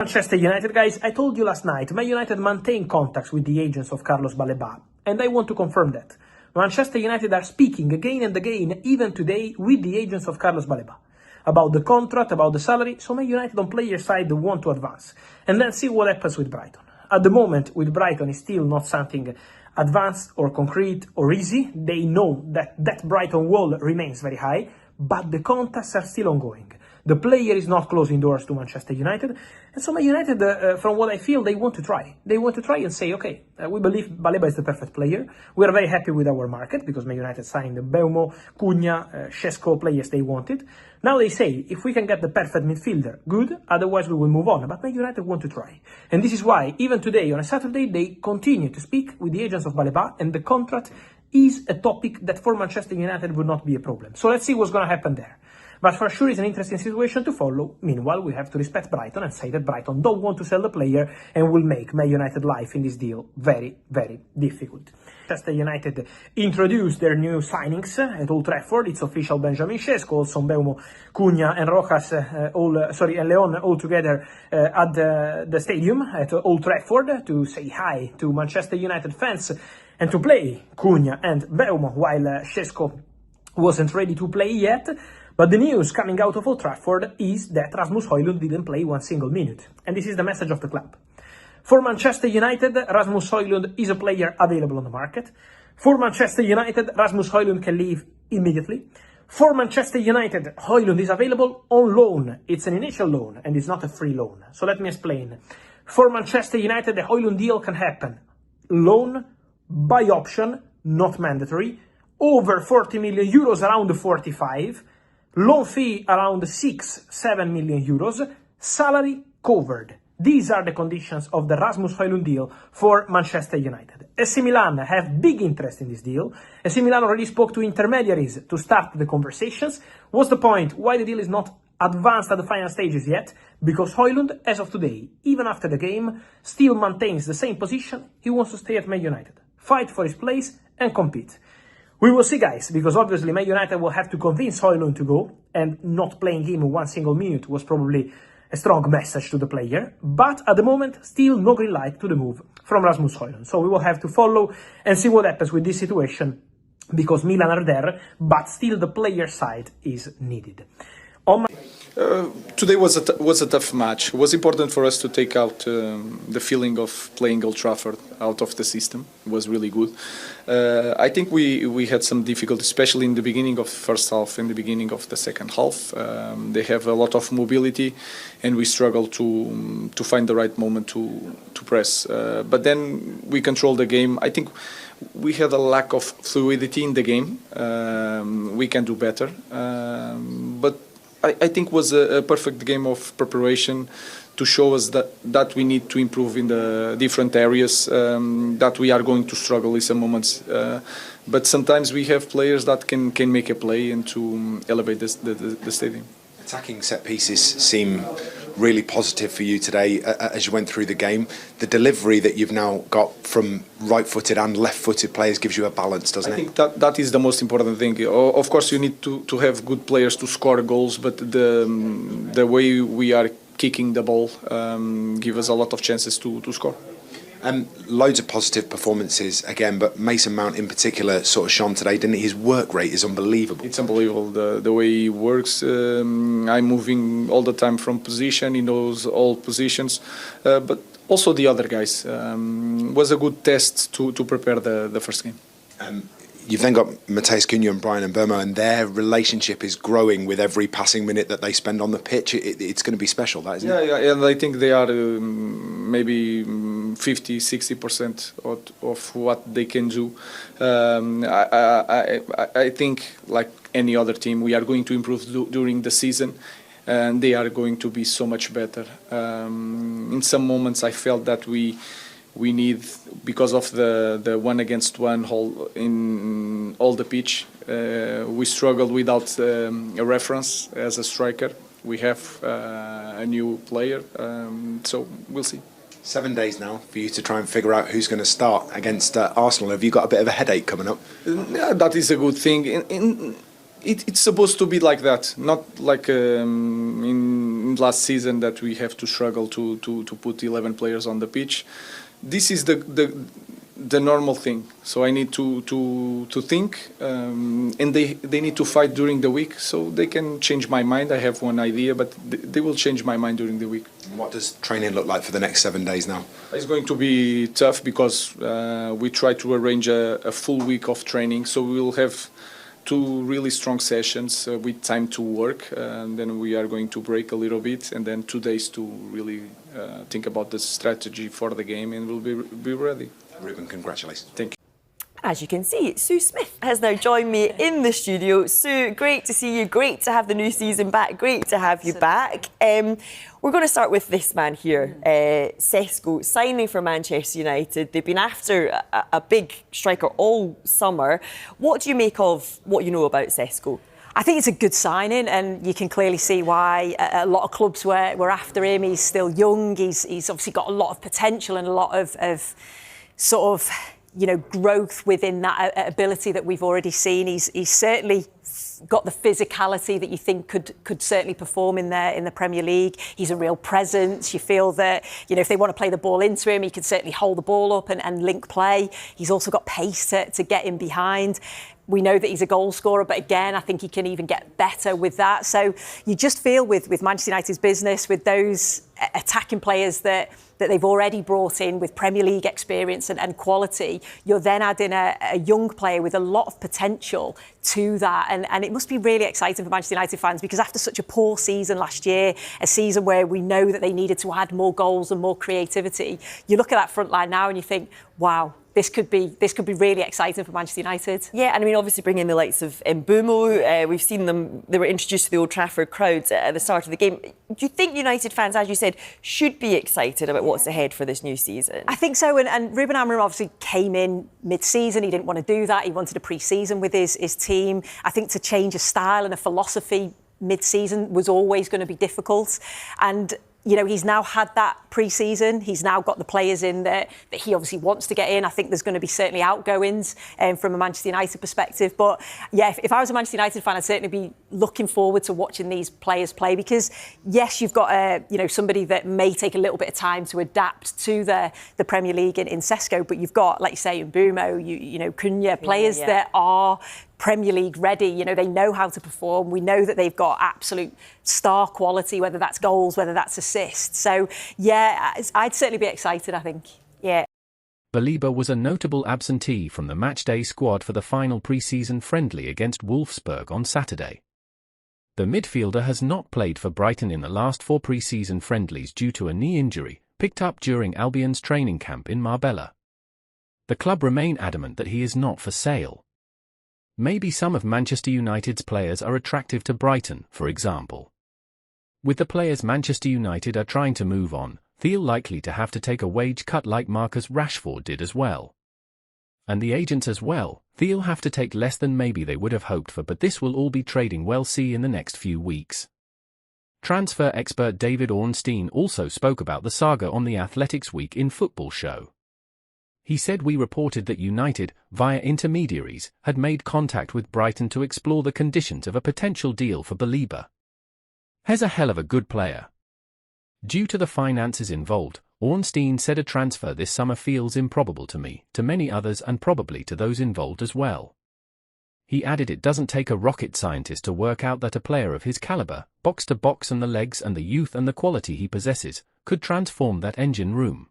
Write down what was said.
Manchester United, guys, I told you last night, Man United maintain contacts with the agents of Carlos Baleba, and I want to confirm that. Manchester United are speaking again and again, even today, with the agents of Carlos Baleba, about the contract, about the salary, so Man United on player side want to advance, and then see what happens with Brighton. At the moment, with Brighton, it's still not something advanced or concrete or easy. They know that Brighton wall remains very high, but the contacts are still ongoing. The player is not closing doors to Manchester United. And so Man United, from what I feel, they want to try. They want to try and say, okay, we believe Baleba is the perfect player. We are very happy with our market because Man United signed Mbeumo, Cunha, Šeško players they wanted. Now they say, if we can get the perfect midfielder, good, otherwise we will move on. But Man United want to try. And this is why, even today, on a Saturday, they continue to speak with the agents of Baleba, and the contract is a topic that for Manchester United would not be a problem. So let's see what's going to happen there. But for sure, it's an interesting situation to follow. Meanwhile, we have to respect Brighton and say that Brighton don't want to sell the player and will make Man United life in this deal very, very difficult. Manchester United introduced their new signings at Old Trafford. It's official: Benjamin Šeško, also Mbeumo, Cunha and Rojas, and Leon all together at the stadium at Old Trafford to say hi to Manchester United fans and to play Cunha and Mbeumo while Šeško wasn't ready to play yet. But the news coming out of Old Trafford is that Rasmus Højlund didn't play one single minute. And this is the message of the club. For Manchester United, Rasmus Højlund is a player available on the market. For Manchester United, Rasmus Højlund can leave immediately. For Manchester United, Højlund is available on loan. It's an initial loan and it's not a free loan. So let me explain. For Manchester United, the Højlund deal can happen. Loan, by option, not mandatory. Over 40 million euros, around 45. Loan fee around 6-7 million euros, salary covered. These are the conditions of the Rasmus Højlund deal for Manchester United. AC Milan have big interest in this deal. AC Milan already spoke to intermediaries to start the conversations. What's the point? Why the deal is not advanced at the final stages yet? Because Højlund, as of today, even after the game, still maintains the same position. He wants to stay at Man United, fight for his place and compete. We will see, guys, because obviously Man United will have to convince Højlund to go, and not playing him one single minute was probably a strong message to the player. But at the moment, still no green light to the move from Rasmus Højlund. So we will have to follow and see what happens with this situation, because Milan are there, but still the player side is needed. Today was a tough match. It was important for us to take out the feeling of playing Old Trafford out of the system. It was really good. I think we had some difficulty, especially in the beginning of the first half and the beginning of the second half. They have a lot of mobility, and we struggle to find the right moment to press. But then we controlled the game. I think we had a lack of fluidity in the game. We can do better, but I think it was a perfect game of preparation to show us that we need to improve in the different areas, that we are going to struggle in some moments. But sometimes we have players that can make a play and to elevate the stadium. Attacking set pieces seem really positive for you today as you went through the game. The delivery that you've now got from right-footed and left-footed players gives you a balance, doesn't it? I think that is the most important thing. Of course, you need to have good players to score goals, but the way we are kicking the ball give us a lot of chances to score. Loads of positive performances again, but Mason Mount in particular sort of shone today, didn't he? His work rate is unbelievable. It's unbelievable the way he works. I'm moving all the time from position. He knows all positions, but also the other guys. Was a good test to prepare the first game. You've then got Matheus Cunha and Bryan Mbeumo, and their relationship is growing with every passing minute that they spend on the pitch. It's going to be special, that, isn't it? Yeah, and I think they are maybe 50-60% of what they can do. I think, like any other team, we are going to improve during the season, and they are going to be so much better. In some moments, I felt that we need, because of the one against one in all the pitch, we struggled without a reference as a striker. We have a new player, so we'll see. 7 days now for you to try and figure out who's going to start against Arsenal. Have you got a bit of a headache coming up? Yeah, that is a good thing. It's supposed to be like that, not like in last season that we have to struggle to put 11 players on the pitch. This is the normal thing. So I need to think, and they need to fight during the week, so they can change my mind. I have one idea, but they will change my mind during the week. What does training look like for the next 7 days now? It's going to be tough because we try to arrange a full week of training, so we will have 2 really strong sessions with time to work, and then we are going to break a little bit, and then 2 days to really think about the strategy for the game, and we'll be ready. Ruben, congratulations. Thank you. As you can see, Sue Smith has now joined me in the studio. Sue, great to see you. Great to have the new season back. Great to have you back. We're going to start with this man here, Sesko, signing for Manchester United. They've been after a big striker all summer. What do you make of what you know about Sesko? I think it's a good signing, and you can clearly see why a lot of clubs were after him. He's still young. He's obviously got a lot of potential and a lot of sort of, you know, growth within that ability that we've already seen. He's certainly got the physicality that you think could certainly perform in the Premier League. He's a real presence. You feel that, you know, if they want to play the ball into him, he can certainly hold the ball up and link play. He's also got pace to get in behind. We know that he's a goal scorer, but again, I think he can even get better with that. So you just feel with Manchester United's business, with those attacking players that they've already brought in with Premier League experience and quality, you're then adding a young player with a lot of potential to that. And it must be really exciting for Manchester United fans, because after such a poor season last year, a season where we know that they needed to add more goals and more creativity, you look at that front line now and you think, wow, this could be really exciting for Manchester United. Yeah, and I mean, obviously bringing in the likes of Mbeumo, we've seen them, they were introduced to the Old Trafford crowds at the start of the game. Do you think United fans, as you said, should be excited about what's ahead for this new season? I think so, and Ruben Amorim obviously came in mid-season. He didn't want to do that. He wanted a pre-season with his team. I think to change a style and a philosophy mid-season was always going to be difficult. And you know, he's now had that pre-season. He's now got the players in there that he obviously wants to get in. I think there's going to be certainly outgoings from a Manchester United perspective. But yeah, if I was a Manchester United fan, I'd certainly be looking forward to watching these players play, because yes, you've got somebody that may take a little bit of time to adapt to the Premier League in Sesko, but you've got, like you say, Mbeumo, Cunha, players that are Premier League ready. You know, they know how to perform. We know that they've got absolute star quality, whether that's goals, whether that's assists. So, yeah, I'd certainly be excited, I think. Yeah. Baleba was a notable absentee from the matchday squad for the final pre-season friendly against Wolfsburg on Saturday. The midfielder has not played for Brighton in the last 4 pre-season friendlies due to a knee injury, picked up during Albion's training camp in Marbella. The club remain adamant that he is not for sale. Maybe some of Manchester United's players are attractive to Brighton, for example. With the players Manchester United are trying to move on, feel likely to have to take a wage cut like Marcus Rashford did as well. And the agents as well, they'll have to take less than maybe they would have hoped for, but this will all be trading well see in the next few weeks. Transfer expert David Ornstein also spoke about the saga on the Athletics Week in Football show. He said we reported that United, via intermediaries, had made contact with Brighton to explore the conditions of a potential deal for Baleba. He's a hell of a good player. Due to the finances involved, Ornstein said a transfer this summer feels improbable to me, to many others and probably to those involved as well. He added it doesn't take a rocket scientist to work out that a player of his caliber, box to box and the legs and the youth and the quality he possesses, could transform that engine room.